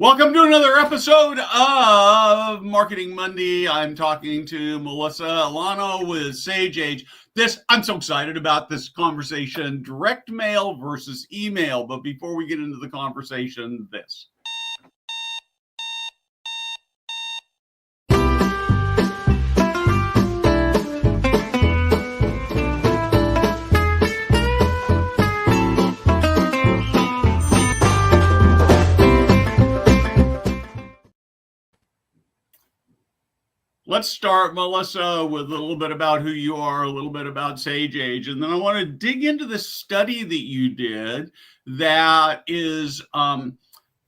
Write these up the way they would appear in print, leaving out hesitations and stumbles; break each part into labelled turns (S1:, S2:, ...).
S1: Welcome to another episode of Marketing Monday. I'm talking to Malissa Illiano with Sage Age. I'm so excited about this conversation, direct mail versus email. But before we get into the conversation, this. Let's start, Melissa, with a little bit about who you are, a little bit about Sage Age, and then I want to dig into the study that you did that is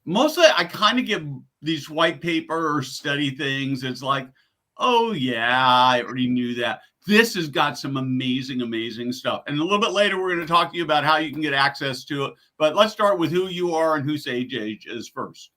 S1: mostly I kind of give these white paper study things. It's like, oh, yeah, I already knew that. This has got some amazing, amazing stuff. And a little bit later, we're going to talk to you about how you can get access to it. But let's start with who you are and who Sage Age is first.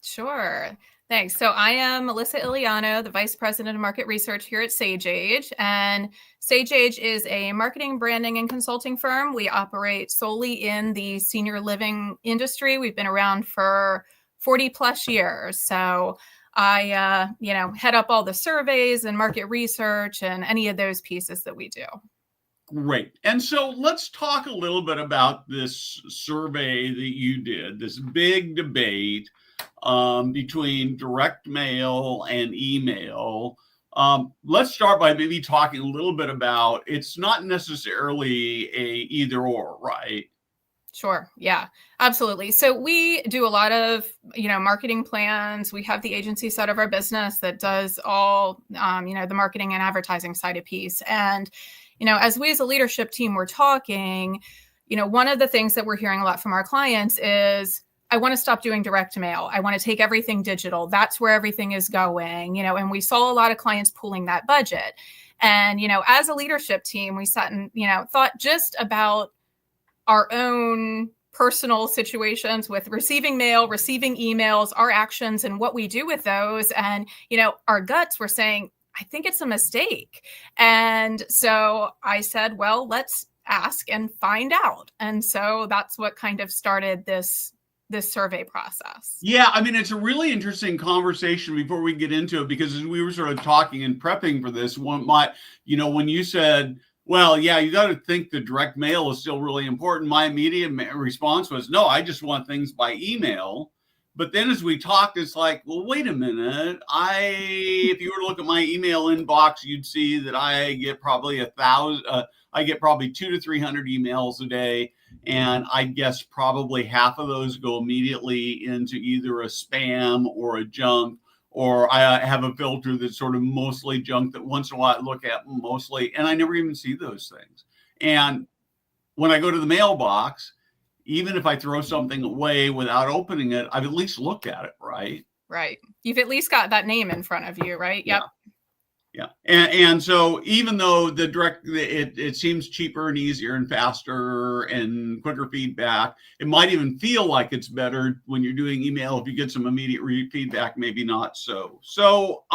S2: Sure. Thanks. So I am Malissa Illiano, the Vice President of Market Research here at Sage Age. And Sage Age is a marketing, branding, and consulting firm. We operate solely in the senior living industry. We've been around for 40 plus years. So I, head up all the surveys and market research and any of those pieces that we do.
S1: Great. And so let's talk a little bit about this survey that you did, this big debate between direct mail and email. Let's start by maybe talking a little bit about it's not necessarily a either or, right?
S2: Sure. Yeah, absolutely. So we do a lot of, marketing plans. We have the agency side of our business that does all, the marketing and advertising side of piece. And, as we as a leadership team were talking, one of the things that we're hearing a lot from our clients is, I want to stop doing direct mail. I want to take everything digital. That's where everything is going, and we saw a lot of clients pooling that budget. And, as a leadership team, we sat and, thought just about our own personal situations with receiving mail, receiving emails, our actions and what we do with those. And, our guts were saying, I think it's a mistake. And so I said, well, let's ask and find out. And so that's what kind of started this survey process.
S1: Yeah, I mean, it's a really interesting conversation before we get into it, because as we were sort of talking and prepping for this, when you said, well, yeah, you got to think the direct mail is still really important, my immediate response was, no, I just want things by email. But then as we talked, it's like, well, wait a minute. If you were to look at my email inbox, you'd see that I get probably 1,000, I get probably 200 to 300 emails a day. And I guess probably half of those go immediately into either a spam or a junk, or I have a filter that's sort of mostly junk that once in a while I look at mostly, and I never even see those things. And when I go to the mailbox, even if I throw something away without opening it, I've at least looked at it, right?
S2: Right. You've at least got that name in front of you, right? Yep.
S1: Yeah. And so even though the direct, it seems cheaper and easier and faster and quicker feedback, it might even feel like it's better when you're doing email. If you get some immediate feedback, maybe not so. So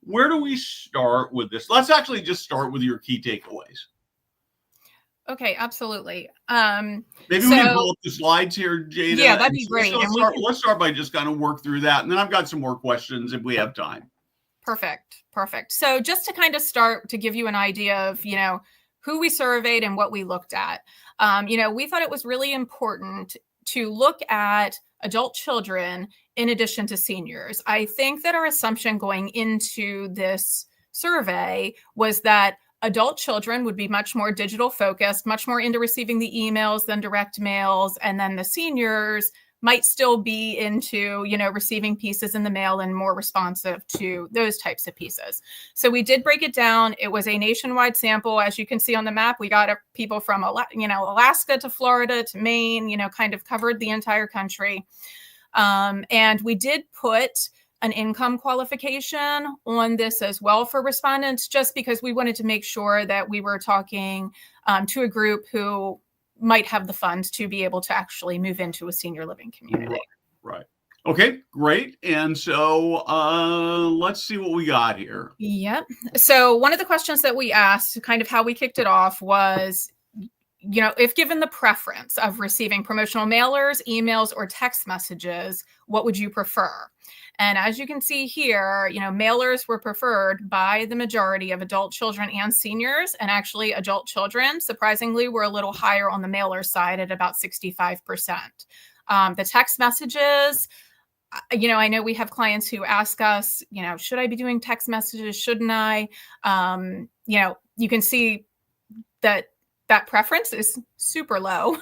S1: where do we start with this? Let's actually just start with your key takeaways.
S2: Okay, absolutely.
S1: Maybe we can pull up the slides here, Jada.
S2: Yeah, that'd be great.
S1: Let's start by just kind of work through that. And then I've got some more questions if we have time.
S2: Perfect. So just to kind of start to give you an idea of, who we surveyed and what we looked at, we thought it was really important to look at adult children in addition to seniors. I think that our assumption going into this survey was that adult children would be much more digital focused, much more into receiving the emails than direct mails. And then the seniors might still be into, receiving pieces in the mail and more responsive to those types of pieces. So we did break it down. It was a nationwide sample. As you can see on the map, we got people from, Alaska to Florida to Maine, kind of covered the entire country. And we did put an income qualification on this as well for respondents, just because we wanted to make sure that we were talking to a group who might have the funds to be able to actually move into a senior living community.
S1: Right. Okay, great. And so let's see what we got here.
S2: Yep. So one of the questions that we asked, kind of how we kicked it off, was, if given the preference of receiving promotional mailers, emails, or text messages, what would you prefer? And as you can see here, mailers were preferred by the majority of adult children and seniors. And actually, adult children, surprisingly, were a little higher on the mailer side at about 65%. The text messages, I know we have clients who ask us, should I be doing text messages? Shouldn't I? You can see that preference is super low.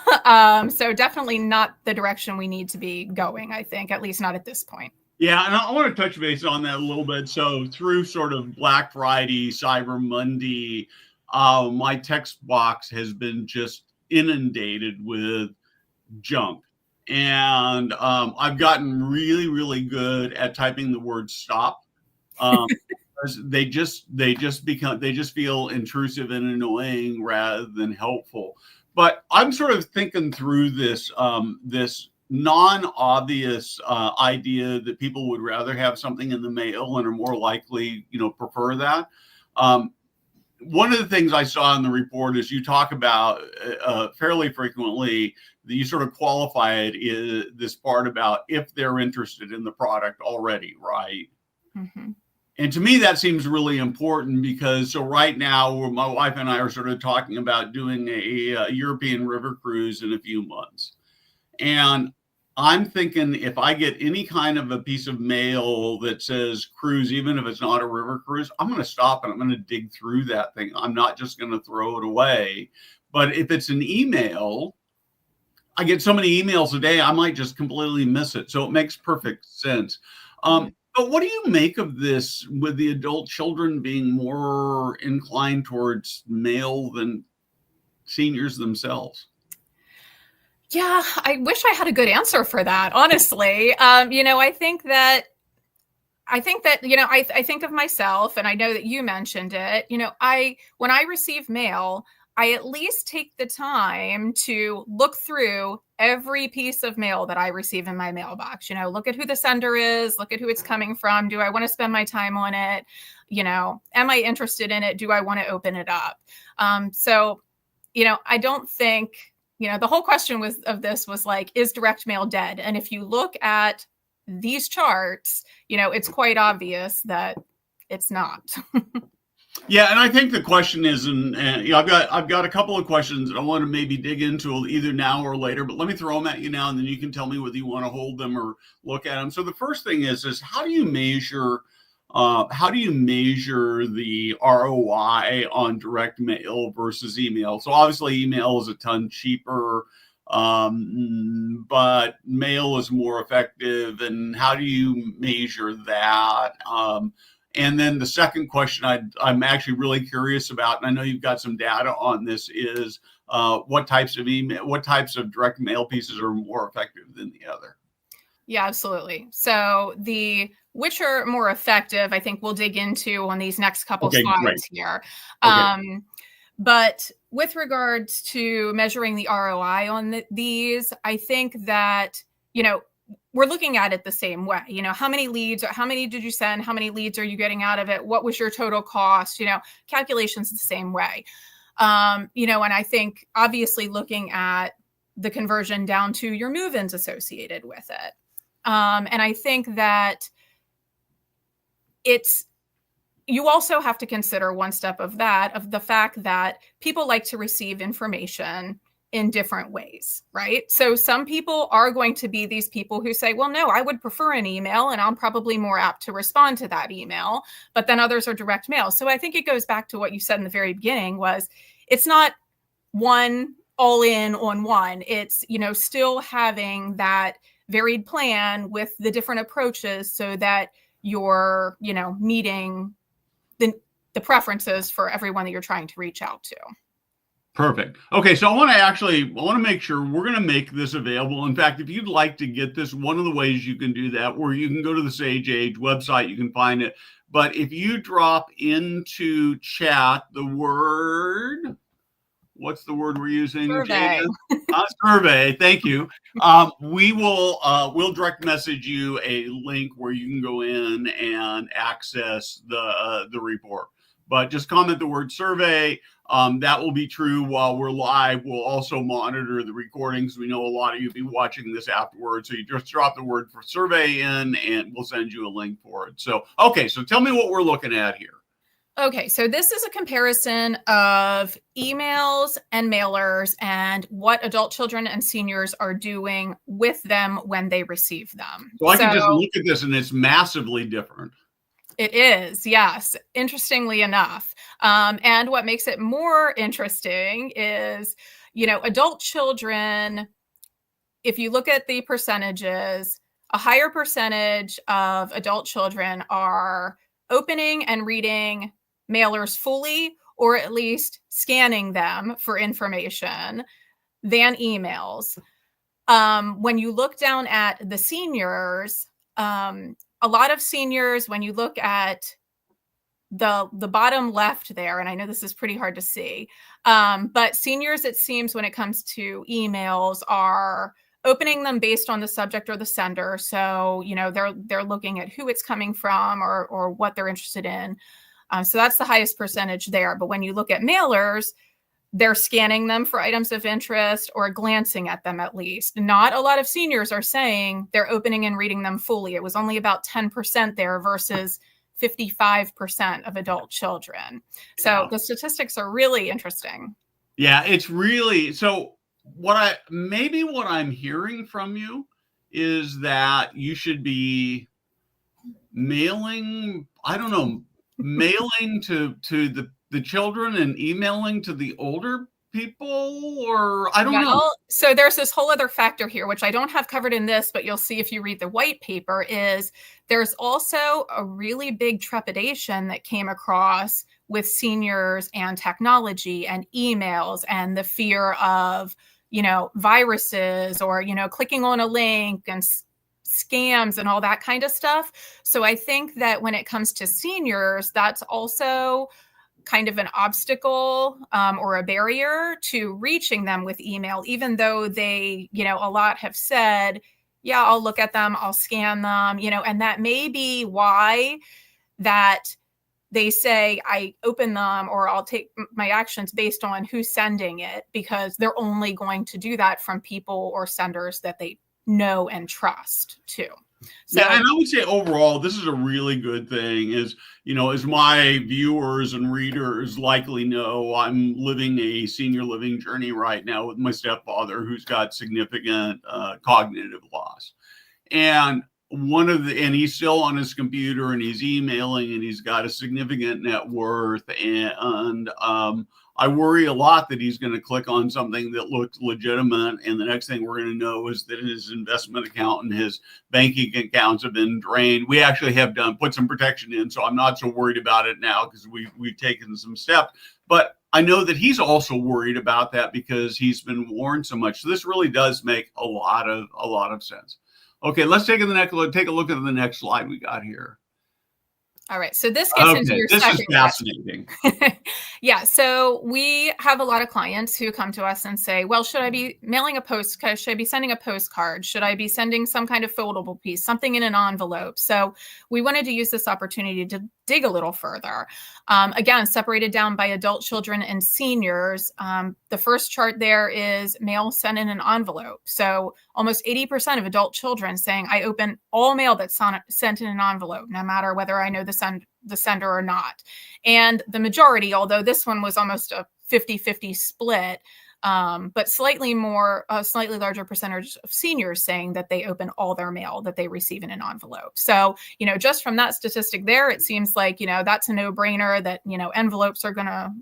S2: So definitely not the direction we need to be going, I think, at least not at this point.
S1: Yeah, and I want to touch base on that a little bit. So through sort of Black Friday, Cyber Monday, my text box has been just inundated with junk. And I've gotten really, really good at typing the word stop. They just feel intrusive and annoying rather than helpful. But I'm sort of thinking through this non-obvious idea that people would rather have something in the mail and are more likely, prefer that. One of the things I saw in the report is you talk about fairly frequently that you sort of qualify it is this part about if they're interested in the product already, right?
S2: Mm-hmm.
S1: And to me, that seems really important because right now, my wife and I are sort of talking about doing a European river cruise in a few months. And I'm thinking if I get any kind of a piece of mail that says cruise, even if it's not a river cruise, I'm going to stop and I'm going to dig through that thing. I'm not just going to throw it away. But if it's an email, I get so many emails a day, I might just completely miss it. So it makes perfect sense. But what do you make of this with the adult children being more inclined towards mail than seniors themselves?
S2: Yeah, I wish I had a good answer for that, honestly. I think that, I think of myself, and I know that you mentioned it, when I receive mail, I at least take the time to look through every piece of mail that I receive in my mailbox. Look at who the sender is, look at who it's coming from. Do I want to spend my time on it? Am I interested in it? Do I want to open it up? So, I don't think, the whole question of this was like, is direct mail dead? And if you look at these charts, it's quite obvious that it's not.
S1: Yeah, and I think the question is, and I've got a couple of questions that I want to maybe dig into either now or later, but let me throw them at you now, and then you can tell me whether you want to hold them or look at them. So the first thing is how do you measure the ROI on direct mail versus email? So obviously, email is a ton cheaper, but mail is more effective. And how do you measure that? And then the second question I'm actually really curious about, and I know you've got some data on this, is what types of direct mail pieces are more effective than the other?
S2: Yeah, absolutely. So which are more effective, I think we'll dig into on these next couple slides
S1: great.
S2: here.
S1: Okay.
S2: But with regards to measuring the ROI on these, I think that, we're looking at it the same way. How many leads, how many did you send? How many leads are you getting out of it? What was your total cost? Calculations the same way. And I think obviously looking at the conversion down to your move-ins associated with it. And I think that you also have to consider one step of the fact that people like to receive information in different ways, right? So some people are going to be these people who say, well, no, I would prefer an email and I'm probably more apt to respond to that email, but then others are direct mail. So I think it goes back to what you said in the very beginning was it's not one all in on one. It's, still having that varied plan with the different approaches so that you're, meeting the preferences for everyone that you're trying to reach out to.
S1: Perfect. Okay, so I want to make sure we're going to make this available. In fact, if you'd like to get this, one of the ways you can do that, where you can go to the Sage Age website, you can find it. But if you drop into chat the word, what's the word we're using?
S2: Survey.
S1: Survey. Thank you. We'll direct message you a link where you can go in and access the report. but just comment the word survey. That will be true while we're live. We'll also monitor the recordings. We know a lot of you will be watching this afterwards. So you just drop the word for survey in and we'll send you a link for it. So, okay, so tell me what we're looking at here.
S2: Okay, so this is a comparison of emails and mailers and what adult children and seniors are doing with them when they receive them.
S1: So I can just look at this and it's massively different.
S2: It is, yes, interestingly enough. And what makes it more interesting is, adult children, if you look at the percentages, a higher percentage of adult children are opening and reading mailers fully, or at least scanning them for information, than emails. When you look down at the seniors, a lot of seniors, when you look at the bottom left there, and I know this is pretty hard to see, but seniors, it seems, when it comes to emails, are opening them based on the subject or the sender. So, they're looking at who it's coming from or what they're interested in. So that's the highest percentage there. But when you look at mailers, they're scanning them for items of interest or glancing at them at least. Not a lot of seniors are saying they're opening and reading them fully. It was only about 10% there versus 55% of adult children. So the statistics are really interesting.
S1: Yeah, it's really, so what I'm hearing from you is that you should be mailing, mailing to the children and emailing to the older people, or I don't know.
S2: So there's this whole other factor here, which I don't have covered in this, but you'll see if you read the white paper, is there's also a really big trepidation that came across with seniors and technology and emails and the fear of, viruses or, clicking on a link and scams and all that kind of stuff. So I think that when it comes to seniors, that's also kind of an obstacle or a barrier to reaching them with email, even though they, a lot have said, yeah, I'll look at them, I'll scan them, and that may be why that they say I open them or I'll take my actions based on who's sending it, because they're only going to do that from people or senders that they know and trust too. So,
S1: yeah, and I would say overall, this is a really good thing. As my viewers and readers likely know, I'm living a senior living journey right now with my stepfather, who's got significant cognitive loss, and he's still on his computer and he's emailing and he's got a significant net worth, and I worry a lot that he's going to click on something that looks legitimate, and the next thing we're going to know is that his investment account and his banking accounts have been drained. We actually have put some protection in, so I'm not so worried about it now because we've taken some steps. But I know that he's also worried about that because he's been warned so much. So this really does make a lot of sense. Okay, let's take a look at the next slide we got here.
S2: All right, so this gets into your second.
S1: This is fascinating.
S2: Yeah, so we have a lot of clients who come to us and say, well, should I be mailing a postcard? Should I be sending a postcard? Should I be sending some kind of foldable piece, something in an envelope? So we wanted to use this opportunity to dig a little further. Again, separated down by adult children and seniors. The first chart there is mail sent in an envelope. So almost 80% of adult children saying, I open all mail that's sent in an envelope, no matter whether I know the sender or not. And the majority, although this one was almost a 50-50 split, but slightly larger percentage of seniors saying that they open all their mail that they receive in an envelope. So, just from that statistic there, it seems like, that's a no-brainer that, envelopes are going to,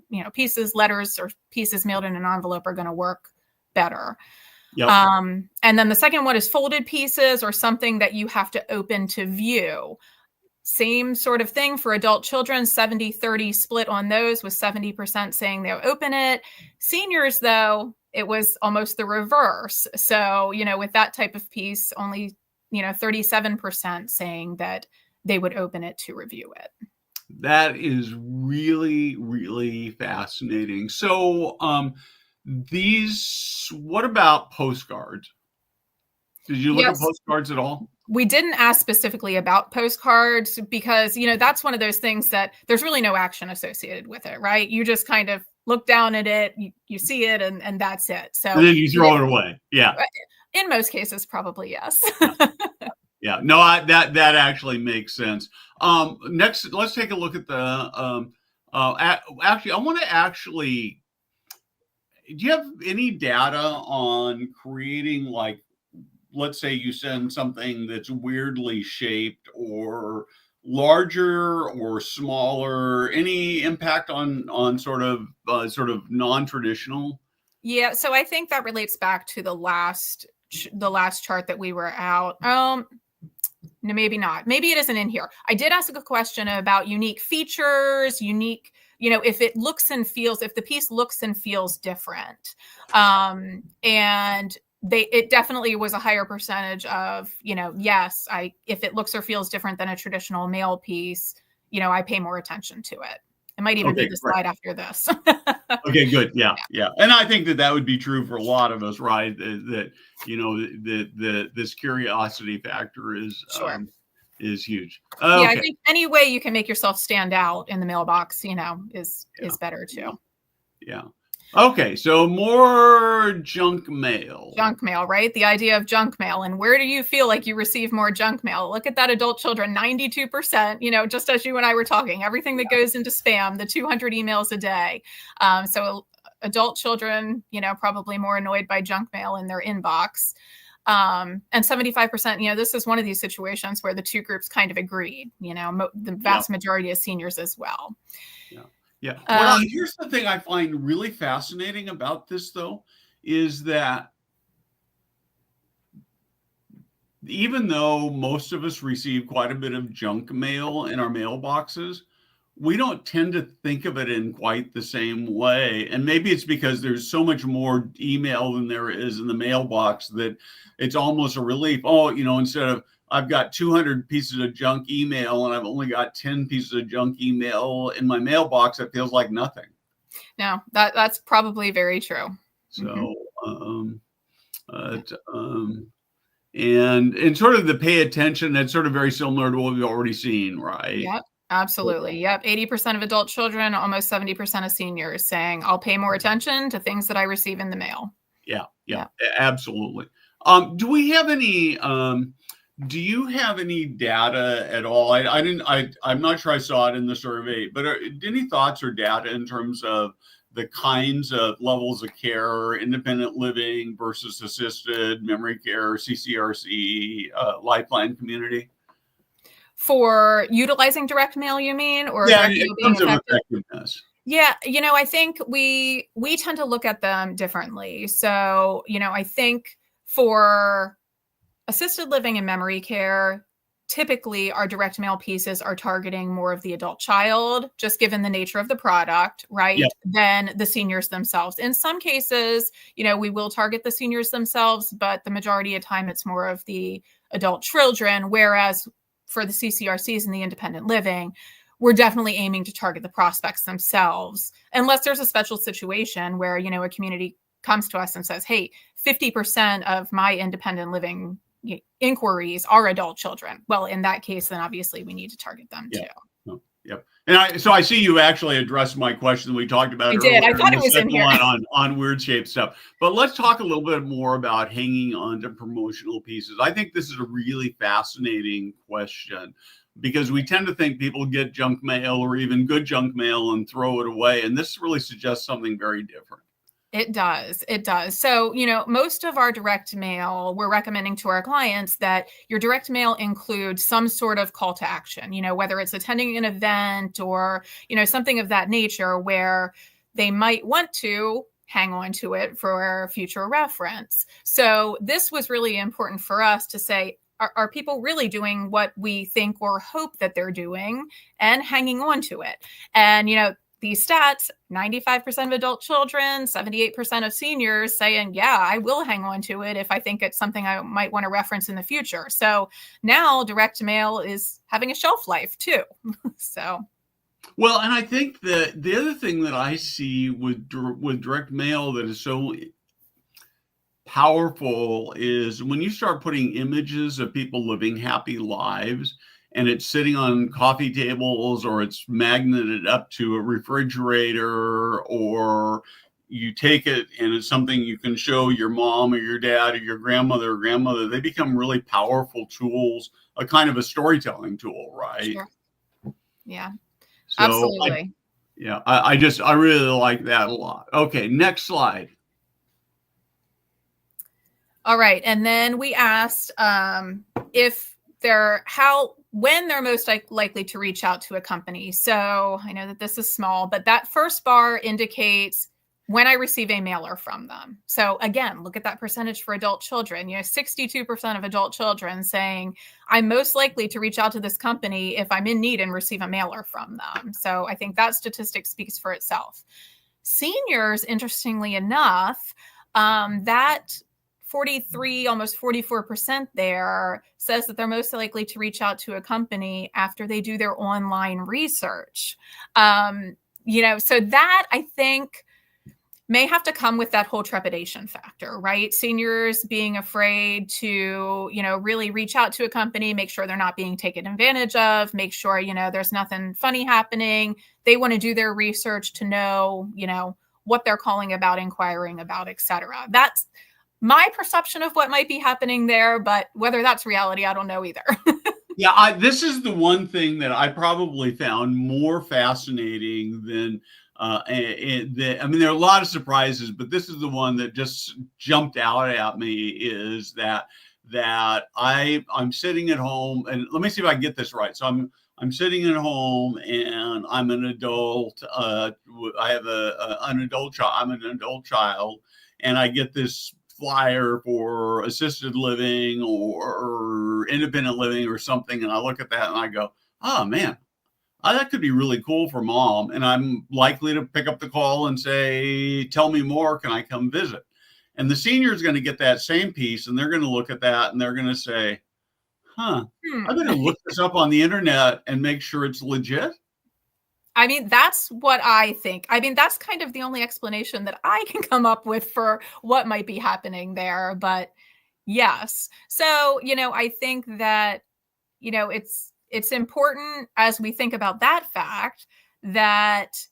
S2: letters or pieces mailed in an envelope are going to work better.
S1: Yep.
S2: And then the second one is folded pieces or something that you have to open to view. Same sort of thing for adult children, 70-30 split on those, with 70% saying they'll open it. Seniors, though, it was almost the reverse. So, with that type of piece, only, 37% saying that they would open it to review it.
S1: That is really, really fascinating. So, what about postcards? Did you look at postcards at all?
S2: We didn't ask specifically about postcards because, that's one of those things that there's really no action associated with it, right? You just kind of look down at it, you see it, and that's it. So
S1: and then you throw it away. Yeah.
S2: In most cases, probably yes.
S1: Yeah. No, that actually makes sense. Next, let's take a look at the. Actually, I want to do you have any data on creating, like, let's say you send something that's weirdly shaped or larger or smaller, any impact on sort of non-traditional?
S2: Yeah, so I think that relates back to the last chart that we were out. No, maybe not. Maybe it isn't in here. I did ask a question about unique features, if it looks and feels, if the piece looks and feels different. And it definitely was a higher percentage of, yes, if it looks or feels different than a traditional mail piece, I pay more attention to it. It might even be the slide after this.
S1: Okay, good. Yeah. And I think that would be true for a lot of us, right? That this curiosity factor is huge. Okay.
S2: Yeah, I think any way you can make yourself stand out in the mailbox, is better too.
S1: Yeah. Okay, so more junk mail.
S2: Junk mail, right? The idea of junk mail. And where do you feel like you receive more junk mail? Look at that adult children, 92%, just as you and I were talking, everything that goes into spam, the 200 emails a day. So adult children, probably more annoyed by junk mail in their inbox. And 75%, this is one of these situations where the two groups kind of agreed, the vast majority of seniors as well.
S1: Yeah. Well, here's the thing I find really fascinating about this, though, is that even though most of us receive quite a bit of junk mail in our mailboxes, we don't tend to think of it in quite the same way. And maybe it's because there's so much more email than there is in the mailbox that it's almost a relief. Oh, instead of I've got 200 pieces of junk email and I've only got 10 pieces of junk email in my mailbox, it feels like nothing.
S2: No, that's probably very true.
S1: So, and sort of the pay attention, that's sort of very similar to what we've already seen, right?
S2: Yep, absolutely. Yep. 80% of adult children, almost 70% of seniors saying, I'll pay more attention to things that I receive in the mail.
S1: Yeah, absolutely. Do we have any, do you have any data at all? I'm not sure I saw it in the survey, but any thoughts or data in terms of the kinds of levels of care, independent living versus assisted, memory care, CCRC, Lifeline community?
S2: For utilizing direct mail, you mean? Or
S1: in terms of effectiveness?
S2: Yeah, I think we tend to look at them differently. So, I think for assisted living and memory care, typically our direct mail pieces are targeting more of the adult child, just given the nature of the product, right?
S1: Yep.
S2: Than the seniors themselves. In some cases, we will target the seniors themselves, but the majority of time it's more of the adult children. Whereas for the CCRCs and the independent living, we're definitely aiming to target the prospects themselves, unless there's a special situation where, a community comes to us and says, hey, 50% of my independent living inquiries are adult children. Well, in that case, then obviously we need to target them too.
S1: Yep. And I see you actually addressed my question we talked about earlier.
S2: I did. I thought it was in here.
S1: on weird shaped stuff. But let's talk a little bit more about hanging on to promotional pieces. I think this is a really fascinating question because we tend to think people get junk mail or even good junk mail and throw it away. And this really suggests something very different.
S2: It does. So, most of our direct mail, we're recommending to our clients that your direct mail include some sort of call to action, whether it's attending an event or, something of that nature where they might want to hang on to it for future reference. So this was really important for us to say, are people really doing what we think or hope that they're doing and hanging on to it? And, these stats, 95% of adult children, 78% of seniors saying, yeah, I will hang on to it if I think it's something I might want to reference in the future. So now direct mail is having a shelf life too.
S1: Well, and I think that the other thing that I see with direct mail that is so powerful is when you start putting images of people living happy lives, and it's sitting on coffee tables, or it's magneted up to a refrigerator, or you take it and it's something you can show your mom or your dad or your grandmother. They become really powerful tools, a kind of a storytelling tool, right?
S2: Sure. Yeah,
S1: So
S2: absolutely.
S1: I really like that a lot. Okay, next slide.
S2: All right. And then we asked when they're most likely to reach out to a company. So I know that this is small, but that first bar indicates when I receive a mailer from them. So again, look at that percentage for adult children. 62% of adult children saying I'm most likely to reach out to this company if I'm in need and receive a mailer from them. So I think that statistic speaks for itself. Seniors, interestingly enough, that 43, almost 44% there says that they're most likely to reach out to a company after they do their online research. So that I think may have to come with that whole trepidation factor, right? Seniors being afraid to, really reach out to a company, make sure they're not being taken advantage of, make sure, there's nothing funny happening. They want to do their research to know, what they're calling about, inquiring about, et cetera. That's my perception of what might be happening there, but whether that's reality, I don't know either.
S1: Yeah, this is the one thing that I probably found more fascinating than there are a lot of surprises, but this is the one that just jumped out at me, is that I'm sitting at home, and let me see if I can get this right. So I'm sitting at home and I'm an adult. I have an adult child. I'm an adult child, and I get this flyer for assisted living or independent living or something, and I look at that and I go, oh man, that could be really cool for mom. And I'm likely to pick up the call and say, tell me more, can I come visit? And the senior is going to get that same piece, and they're going to look at that and they're going to say, I better look this up on the internet and make sure it's legit.
S2: I mean, that's what I think. I mean, that's kind of the only explanation that I can come up with for what might be happening there. But yes. So, I think that, it's important as we think about that fact that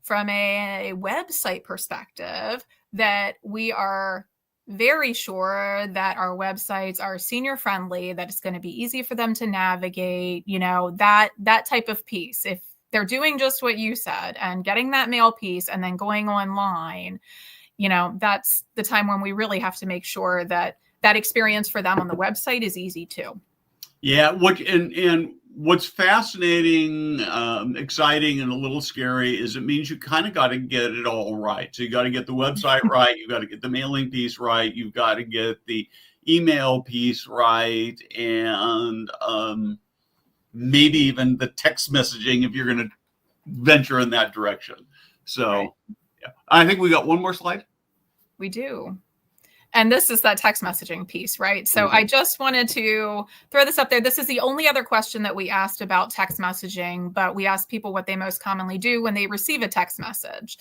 S2: from a website perspective, that we are very sure that our websites are senior friendly, that it's going to be easy for them to navigate, that type of piece. If they're doing just what you said and getting that mail piece and then going online, that's the time when we really have to make sure that that experience for them on the website is easy too.
S1: Yeah, what's fascinating, exciting, and a little scary is it means you kind of got to get it all right. So you got to get the website right, you got to get the mailing piece right, you've got to get the email piece right, and maybe even the text messaging if you're going to venture in that direction. So, right. Yeah, I think we got one more slide.
S2: We do. And this is that text messaging piece, right? So I just wanted to throw this up there. This is the only other question that we asked about text messaging, but we asked people what they most commonly do when they receive a text message.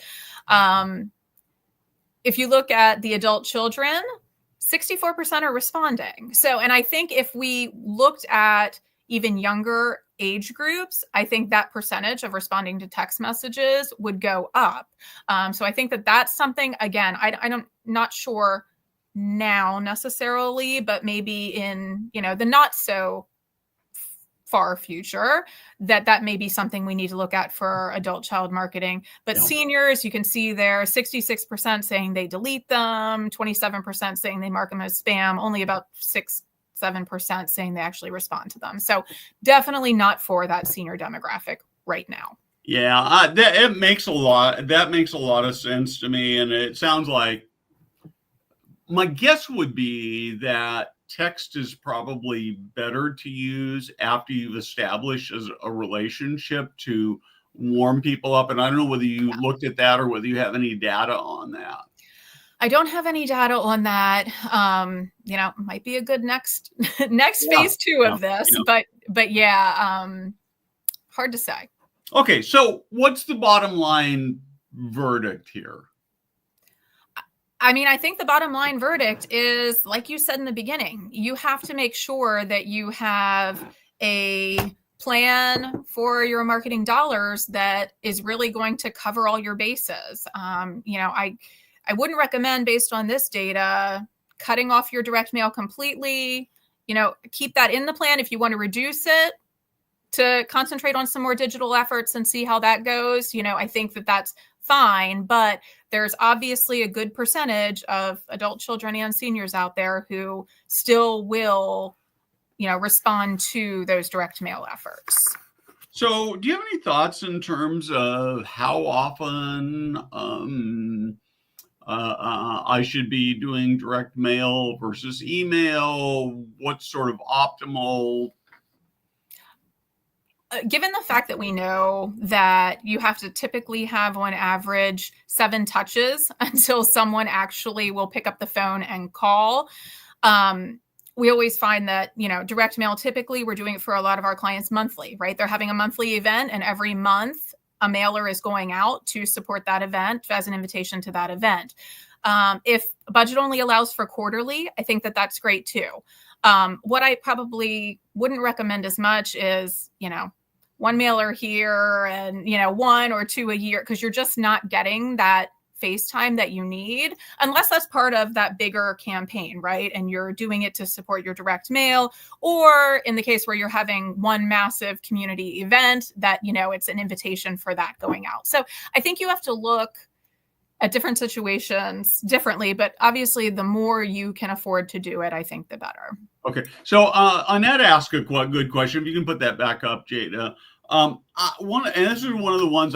S2: If you look at the adult children, 64% are responding. So, and I think if we looked at even younger age groups, I think that percentage of responding to text messages would go up. So I think that that's something, again, I'm not sure now necessarily, but maybe in, the not so far future, that may be something we need to look at for adult child marketing. But seniors, you can see there 66% saying they delete them, 27% saying they mark them as spam, only about 7% saying they actually respond to them. So definitely not for that senior demographic right now.
S1: Yeah, that makes a lot of sense to me. And it sounds like, my guess would be that text is probably better to use after you've established a relationship to warm people up. And I don't know whether you looked at that or whether you have any data on that.
S2: I don't have any data on that. Might be a good next phase two of this, but hard to say.
S1: Okay, so what's the bottom line verdict here?
S2: I mean, I think the bottom line verdict is, like you said in the beginning, you have to make sure that you have a plan for your marketing dollars that is really going to cover all your bases. I wouldn't recommend, based on this data, cutting off your direct mail completely. Keep that in the plan. If you want to reduce it, to concentrate on some more digital efforts and see how that goes, I think that that's fine. But there's obviously a good percentage of adult children and seniors out there who still will, respond to those direct mail efforts.
S1: So, do you have any thoughts in terms of how often I should be doing direct mail versus email? What's sort of optimal?
S2: Given the fact that we know that you have to typically have, on average, 7 touches until someone actually will pick up the phone and call, we always find that, direct mail, typically we're doing it for a lot of our clients monthly, right? They're having a monthly event, and every month a mailer is going out to support that event as an invitation to that event. If budget only allows for quarterly, I think that that's great too. What I probably wouldn't recommend as much is, one mailer here and, 1 or 2 a year, because you're just not getting that face time that you need, unless that's part of that bigger campaign, right? And you're doing it to support your direct mail, or in the case where you're having one massive community event that, it's an invitation for that going out. So I think you have to look at different situations differently, but obviously the more you can afford to do it, I think the better.
S1: Okay. So Annette asked a good question. If you can put that back up, Jada. And this is one of the ones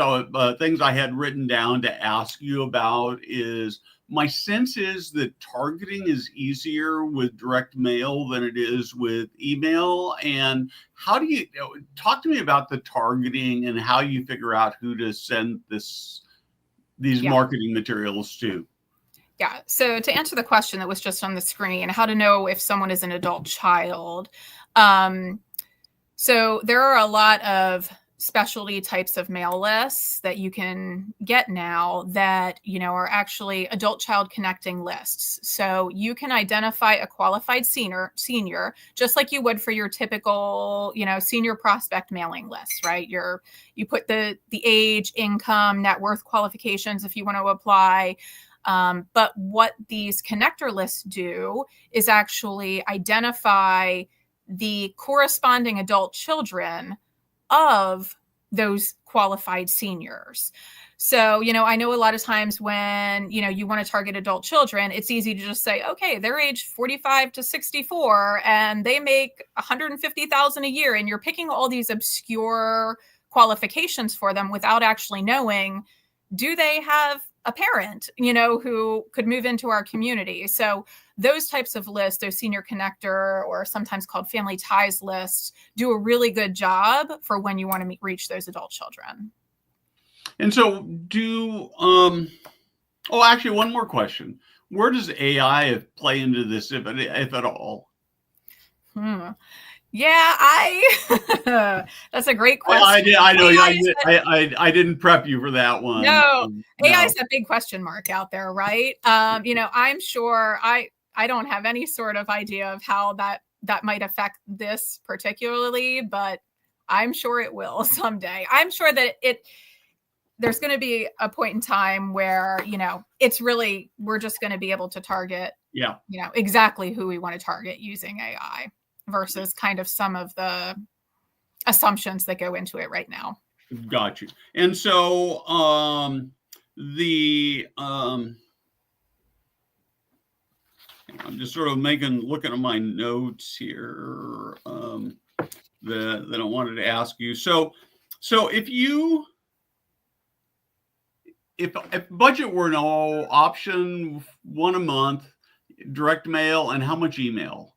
S1: things I had written down to ask you about is, my sense is that targeting is easier with direct mail than it is with email. And how do you talk to me about the targeting and how you figure out who to send these marketing materials to?
S2: Yeah. So to answer the question that was just on the screen, how to know if someone is an adult child. So there are a lot of specialty types of mail lists that you can get now that, are actually adult child connecting lists. So you can identify a qualified senior, just like you would for your typical, senior prospect mailing list, right? You put the age, income, net worth qualifications if you want to apply. But what these connector lists do is actually identify the corresponding adult children of those qualified seniors. So, I know a lot of times when, you want to target adult children, it's easy to just say, okay, they're age 45 to 64 and they make $150,000 a year. And you're picking all these obscure qualifications for them without actually knowing, do they have a parent, who could move into our community? So those types of lists, those senior connector, or sometimes called family ties lists, do a really good job for when you want to reach those adult children.
S1: And so actually one more question. Where does AI play into this, if at all?
S2: Yeah, that's a great question.
S1: I know. I didn't prep you for that one.
S2: No, AI is a big question mark out there, right? I'm sure I don't have any sort of idea of how that might affect this particularly, but I'm sure it will someday. I'm sure that there's going to be a point in time where, it's really, we're just going to be able to target, exactly who we want to target using AI versus kind of some of the assumptions that go into it right now.
S1: Got you. And so I'm just sort of looking at my notes here that I wanted to ask you. So if budget were no option, 1 a month, direct mail, and how much email?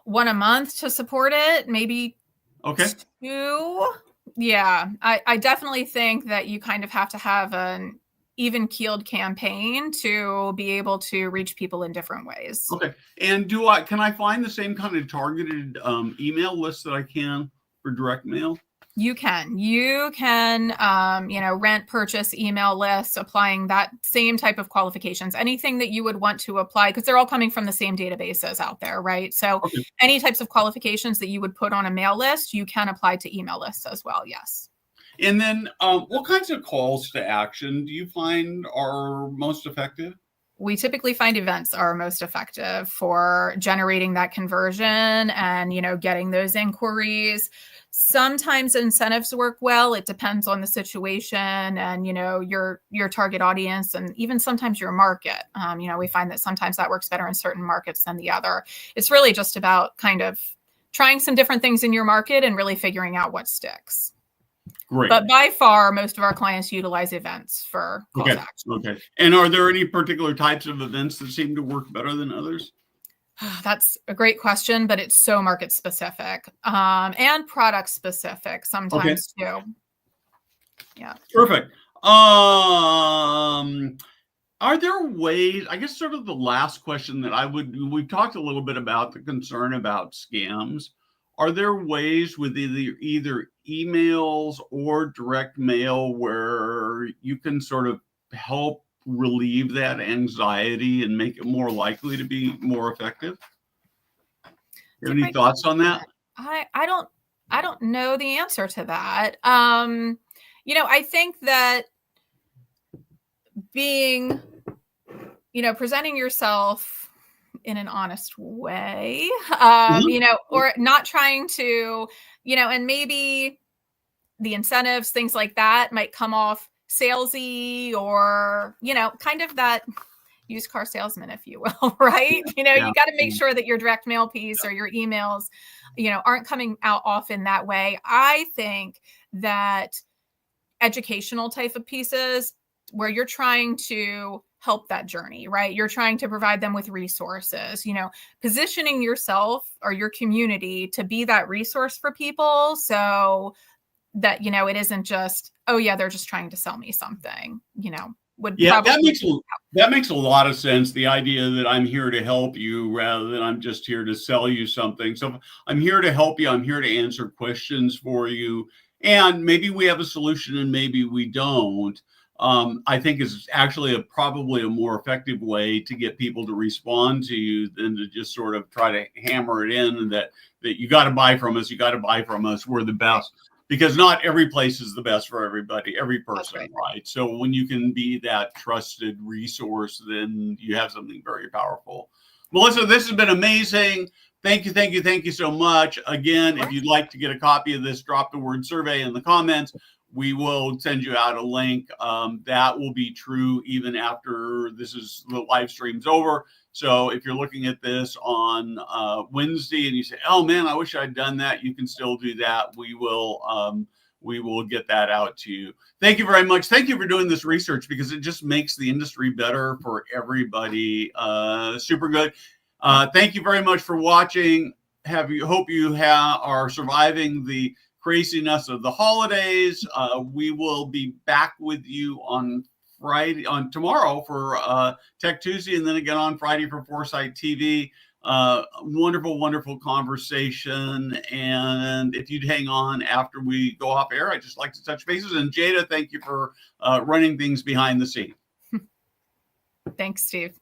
S2: 1 a month to support it, maybe.
S1: Okay.
S2: 2. Yeah, I definitely think that you kind of have to have an even-keeled campaign to be able to reach people in different ways.
S1: Okay. And can I find the same kind of targeted email list that I can for direct mail?
S2: You can, rent, purchase, email lists, applying that same type of qualifications, anything that you would want to apply, because they're all coming from the same databases out there, right? So
S1: Okay.
S2: any types of qualifications that you would put on a mail list, you can apply to email lists as well. Yes.
S1: And then what kinds of calls to action do you find are most effective?
S2: We typically find events are most effective for generating that conversion and, getting those inquiries. Sometimes incentives work well. It depends on the situation and, your target audience and even sometimes your market. We find that sometimes that works better in certain markets than the other. It's really just about kind of trying some different things in your market and really figuring out what sticks.
S1: Great.
S2: But by far, most of our clients utilize events for call to action.
S1: Okay. And are there any particular types of events that seem to work better than others?
S2: That's a great question, but it's so market specific and product specific sometimes too. Yeah.
S1: Perfect. Are there ways, I guess sort of the last question that we've talked a little bit about the concern about scams. Are there ways with either emails or direct mail where you can sort of help relieve that anxiety and make it more likely to be more effective? You have any thoughts on that?
S2: I don't know the answer to that. I think that being, presenting yourself in an honest way, or not trying to, and maybe the incentives, things like that might come off salesy or, kind of that used car salesman, if you will, right? You got to make sure that your direct mail piece or your emails, aren't coming out off in that way. I think that educational type of pieces where you're trying to help that journey, right? You're trying to provide them with resources, positioning yourself or your community to be that resource for people so that, it isn't just, oh yeah, they're just trying to sell me something,
S1: that makes a lot of sense. The idea that I'm here to help you rather than I'm just here to sell you something. So I'm here to help you. I'm here to answer questions for you. And maybe we have a solution and maybe we don't. I think is actually probably a more effective way to get people to respond to you than to just sort of try to hammer it in that you got to buy from us. You got to buy from us. We're the best. Because not every place is the best for everybody, every person, right? So when you can be that trusted resource, then you have something very powerful. Melissa, this has been amazing. Thank you so much. Again, if you'd like to get a copy of this, drop the word survey in the comments. We will send you out a link. That will be true even after the live stream's over. So if you're looking at this on Wednesday and you say, oh man, I wish I'd done that, you can still do that. We will get that out to you. Thank you very much. Thank you for doing this research because it just makes the industry better for everybody. Super good. Thank you very much for watching. Hope you are surviving the craziness of the holidays. We will be back with you on tomorrow for Tech Tuesday, and then again on Friday for Foresight TV. Wonderful conversation. And if you'd hang on after we go off air, I'd just like to touch bases. And Jada, thank you for running things behind the scene.
S2: Thanks, Steve.